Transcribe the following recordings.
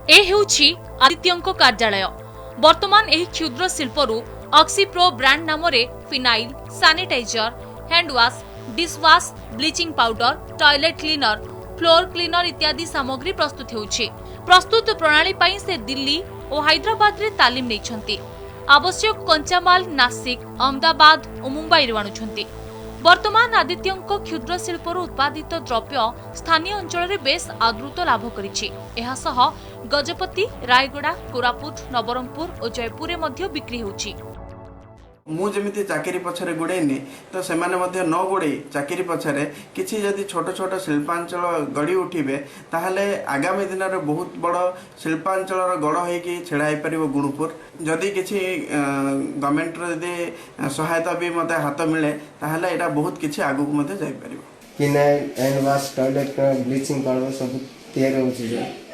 ए हेउछि आदित्यंको कार्यालय। वर्तमान एही क्षुद्र शिल्परू ऑक्सीप्रो ब्रांड नामरे phenyl, sanitiser, hand wash, dish wash, bleaching powder, toilet cleaner, floor cleaner इत्यादि सामग्री प्रस्तुत हेउछि। प्रस्तुत प्रणाली पई से दिल्ली और हैदराबाद रे तालीम नेछंती। आवश्यक कच्चामाल नासिक, अहमदाबाद और मुंबई रे आणुछंती। वर्तमान आदित्यंको क्षुद्र शिल्पर उत्पादित द्रव्य स्थानीय अंचल में बेस आदृत लाभ करिछि। एहा सह गजपति, रायगड़ा, कोरापुट, नवरंगपुर और जयपुर में बिक्री होछि। मु जमी चाकरी पछरे गोड़ेनी तो से न गोड़े चाकरी पछरे किसी जदि छोट छोट शिल्पांचल गढ़ी उठे ताहले आगामी दिन में बहुत बड़ शिल्पांचल गढ़ होगी छेड़ा हो पार गुणुपुर। जदि किसी गवर्नमेंट जदि सहायता भी मत हाथ मिले ताहले एटा बहुत किसी आगु मते जाई परिबो। Phenyl, hand wash, toilet bleaching powder सब तैयार होछि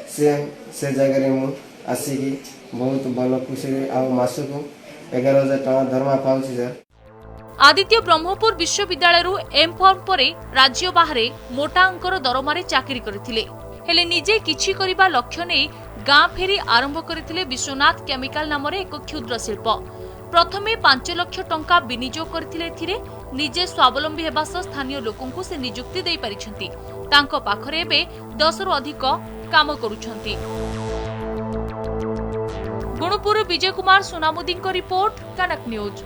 से जगह रे मु आसिकी बहुत भल खुशी आ मासको 11,000 टका दरमा पाउछि सर। आदित्य ब्रह्मपुर विश्वविद्यालय एम फॉर्म परे राज्य बाहरे मोटा अंकर दरमारे चाकरी करथिले। हेले निजे किछि करिबा लक्ष्य नै गां फेरी आरंभ करथिले विश्वनाथ केमिकल नामरे एक क्षुद्र शिल्प। प्रथमे 5 लाख टंका विनियोग करथिले। एथिरे निजे स्वावलंबी हेबा सह स्थानीय लोकंकु से नियुक्ति देई परिछंती। तांको पाखरे एबे 10 रु अधिक काम करूछंती। गुणुपुर विजय कुमार सोनामुदी रिपोर्ट, कनक न्यूज।